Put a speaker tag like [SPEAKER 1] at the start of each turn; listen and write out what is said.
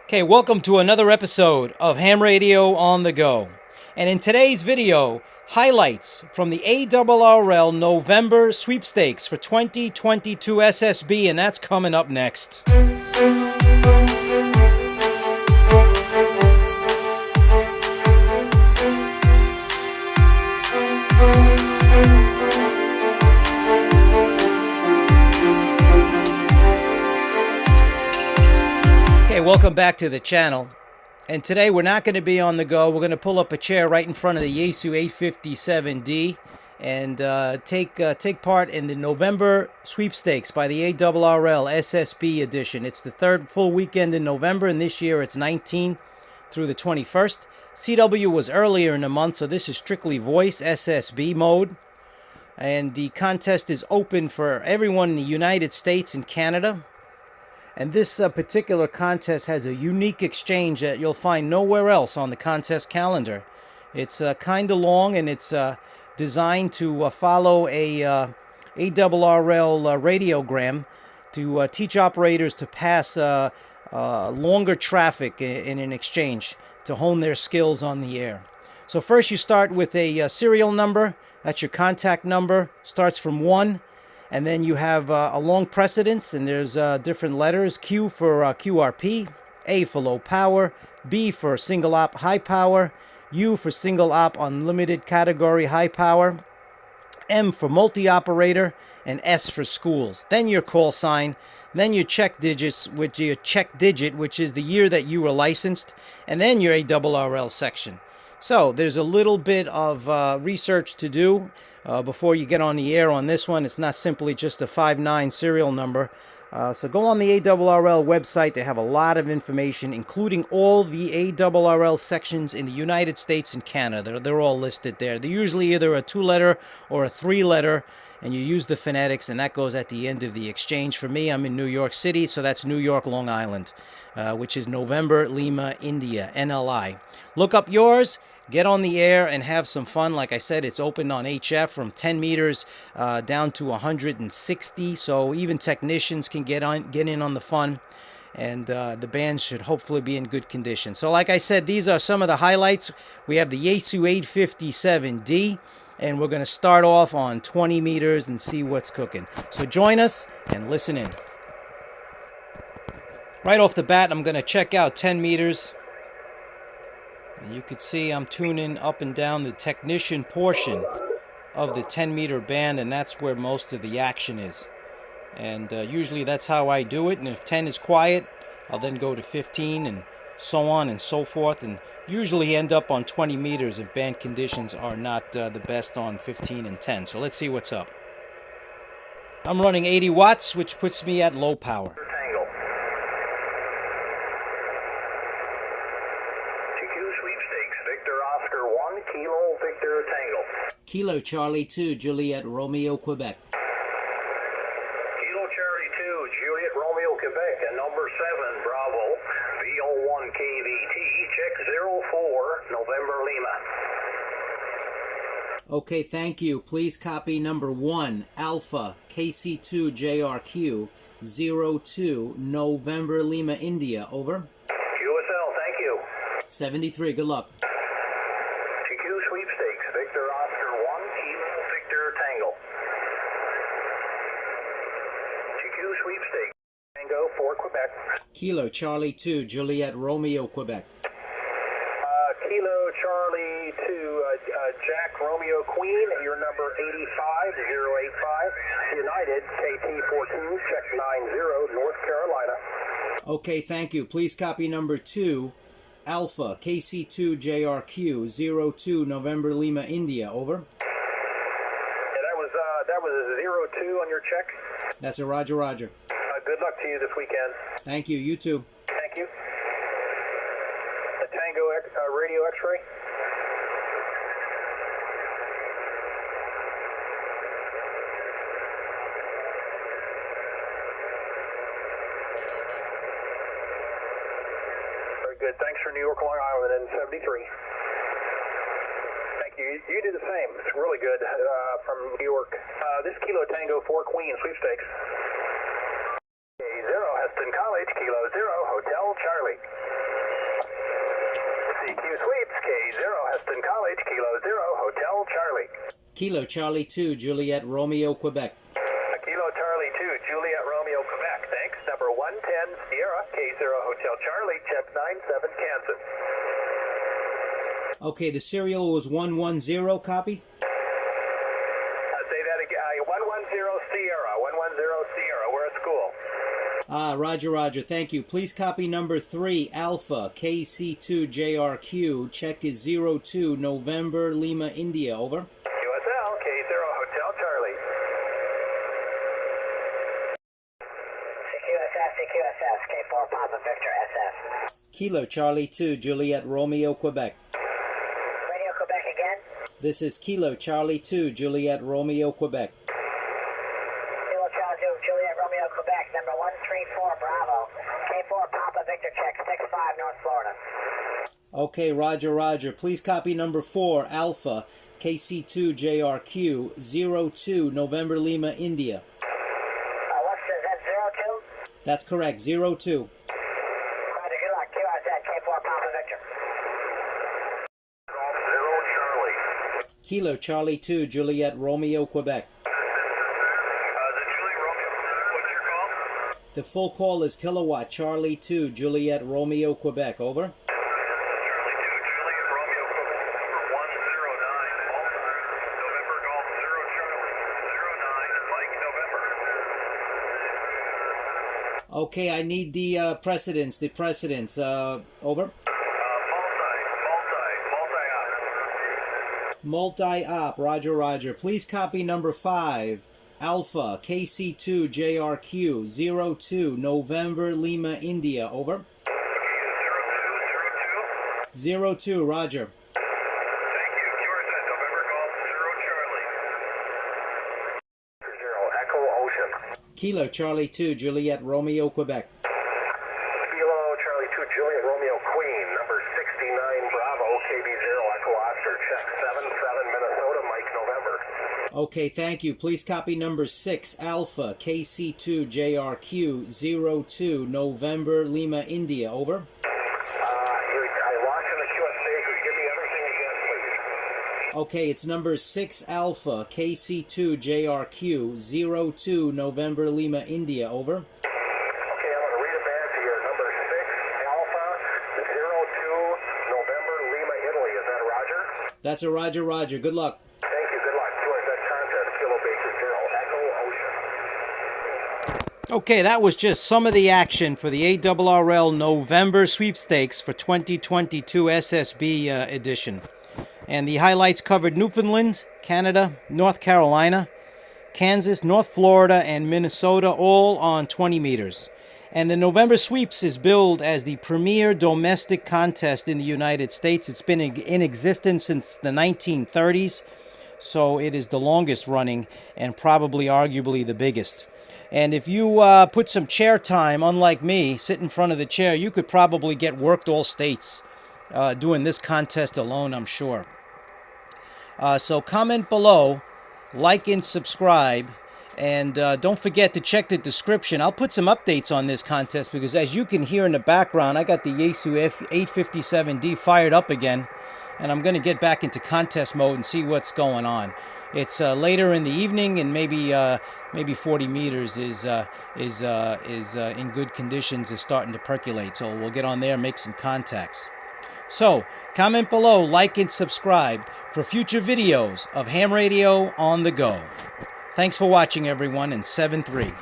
[SPEAKER 1] Okay, welcome to another episode of Ham Radio on the Go. And in today's video, highlights from the ARRL November Sweepstakes for 2022 SSB, and that's coming up next. Okay, welcome back to the channel. And today we're not going to be on the go. We're going to pull up a chair right in front of the Yaesu 857D and take part in the November Sweepstakes by the ARRL SSB edition. It's the third full weekend in November, and this year it's 19 through the 21st. CW was earlier in the month, so this is strictly voice SSB mode. And the contest is open for everyone in the United States and Canada. And this particular contest has a unique exchange that you'll find nowhere else on the contest calendar. It's kind of long, and it's designed to follow a ARRL radiogram to teach operators to pass longer traffic in an exchange to hone their skills on the air. So first you start with a serial number. That's your contact number. Starts from 1. And then you have a long precedence, and there's different letters. Q for QRP, A for low power, B for single op high power, U for single op unlimited category high power, M for multi-operator, and S for schools. Then your call sign, then your check digits, which your check digit, which is the year that you were licensed, and then your ARRL section. So there's a little bit of research to do before you get on the air on this one. It's not simply just a 59 serial number. So go on the ARRL website. They have a lot of information, including all the ARRL sections in the United States and Canada. They're all listed there. They're usually either a 2-letter or a 3-letter, and you use the phonetics, and that goes at the end of the exchange. For me, I'm in New York City, so that's New York, Long Island, which is November, Lima, India, NLI. Look up yours. Get on the air and have some fun. Like I said, it's open on HF from 10 meters down to 160, so even technicians can get in on the fun, and the band should hopefully be in good condition. So like I said, these are some of the highlights. We have the Yaesu 857D, and we're going to start off on 20 meters and see what's cooking. So join us and listen in. Right off the bat, I'm going to check out 10 meters. And you can see I'm tuning up and down the technician portion of the 10-meter band, and that's where most of the action is. And usually that's how I do it. And if 10 is quiet, I'll then go to 15 and so on and so forth, and usually end up on 20 meters if band conditions are not the best on 15 and 10. So let's see what's up. I'm running 80 watts, which puts me at low power. Kilo Charlie 2, Juliet Romeo, Quebec.
[SPEAKER 2] Kilo Charlie 2, Juliet Romeo, Quebec, and number 7, Bravo, VO1 KVT, check 04, November, Lima.
[SPEAKER 1] Okay, thank you. Please copy number 1, Alpha, KC2, JRQ, 02, November, Lima, India. Over.
[SPEAKER 2] QSL, thank you.
[SPEAKER 1] 73, good luck.
[SPEAKER 2] Sweepstakes, Victor Oscar 1, Kilo Victor Tango. TQ Sweepstakes, Tango for Quebec.
[SPEAKER 1] Kilo Charlie 2, Juliet Romeo, Quebec.
[SPEAKER 2] Kilo Charlie 2, Jack Romeo Queen, your number 85085, United KT42, check 90, North Carolina.
[SPEAKER 1] Okay, thank you. Please copy number 2, Alpha, KC2, JRQ, 02, November, Lima, India. Over.
[SPEAKER 2] Yeah, that was 02 on your check.
[SPEAKER 1] That's a roger, roger.
[SPEAKER 2] Good luck to you this weekend.
[SPEAKER 1] Thank you. You too.
[SPEAKER 2] Thank you. The Tango Radio X-ray. Good. Thanks for New York, Long Island, and 73. Thank you. You do the same. It's really good from New York. This Kilo Tango 4 Queen Sweepstakes. 0 Heston College, Kilo 0, Hotel Charlie. Heston College, Kilo 0, Hotel Charlie.
[SPEAKER 1] Kilo Charlie 2, Juliet Romeo, Quebec.
[SPEAKER 2] Kilo Charlie 2, Juliet Romeo, Quebec. Thanks. Number 110 Sierra, K0 Hotel Charlie, check 97 Kansas.
[SPEAKER 1] Okay, the serial was 110, copy?
[SPEAKER 2] Say that again. 110 Sierra, 110 Sierra. We're at school.
[SPEAKER 1] Roger, roger. Thank you. Please copy number 3, Alpha, KC2JRQ. Check is 02, November, Lima, India. Over.
[SPEAKER 2] USL, K0 Hotel Charlie. CQSS, K4 Papa Victor SF.
[SPEAKER 1] Kilo Charlie 2, Juliet Romeo, Quebec.
[SPEAKER 2] Radio Quebec again.
[SPEAKER 1] This is Kilo Charlie 2, Juliet Romeo, Quebec.
[SPEAKER 2] Kilo Charlie 2, Juliet Romeo, Quebec. Number 134 Bravo. K4 Papa Victor check 65 North Florida.
[SPEAKER 1] Okay, roger, roger. Please copy number 4, Alpha, KC2JRQ, 02, November, Lima, India.
[SPEAKER 2] Is that 02?
[SPEAKER 1] That's correct, 02.
[SPEAKER 2] Roger, good luck. QRZ, K4 Papa Victor. Golf 0 Charlie.
[SPEAKER 1] Kilo Charlie 2, Juliet Romeo, Quebec.
[SPEAKER 2] The Juliet Romeo, what's your call?
[SPEAKER 1] The full call is Kilowatt Charlie 2, Juliet Romeo, Quebec. Over.
[SPEAKER 2] Charlie 2, Juliet Romeo, Quebec. Number 109, November Golf 0 Charlie. 09, Mike November.
[SPEAKER 1] Okay, I need the precedence. Over. Multi-op, roger, roger. Please copy number 5, Alpha, KC2JRQ, 02, November, Lima, India. Over. 02, roger.
[SPEAKER 2] Thank you. QRZ, November Golf 0 Charlie. 0 Echo Ocean.
[SPEAKER 1] Kilo Charlie 2, Juliet Romeo, Quebec.
[SPEAKER 2] Kilo Charlie 2, Juliet Romeo Queen, number 69 Bravo, KB0 Echo Oscar, check 77 Minnesota, Mike November.
[SPEAKER 1] Okay, thank you. Please copy number 6, Alpha, KC2JRQ, 02, November, Lima, India. Over.
[SPEAKER 2] I lost in the QSA. Could you give me everything again, please?
[SPEAKER 1] Okay, it's number 6, Alpha, KC2JRQ, 02, November, Lima, India. Over.
[SPEAKER 2] Okay, I'm going to read it back to you. Number 6 Alpha, 02 November, Lima, Italy. Is that a Roger?
[SPEAKER 1] That's a roger, roger. Good luck.
[SPEAKER 2] Thank you. Good luck. QRZ contest, Kilo Baker 0 Echo Ocean.
[SPEAKER 1] Okay, that was just some of the action for the ARRL November Sweepstakes for 2022 SSB edition. And the highlights covered Newfoundland, Canada, North Carolina, Kansas, North Florida, and Minnesota, all on 20 meters. And the November Sweeps is billed as the premier domestic contest in the United States. It's been in existence since the 1930s, so it is the longest running and probably arguably the biggest. And if you put some chair time, unlike me, sit in front of the chair, you could probably get worked all states doing this contest alone, I'm sure. So comment below, like and subscribe, and don't forget to check the description. I'll put some updates on this contest because as you can hear in the background, I got the Yaesu FT-857D fired up again, and I'm going to get back into contest mode and see what's going on. It's later in the evening, and maybe 40 meters is in good conditions, is starting to percolate. So we'll get on there and make some contacts. So comment below, like and subscribe for future videos of ham radio on the go. Thanks for watching, everyone, and 7-3.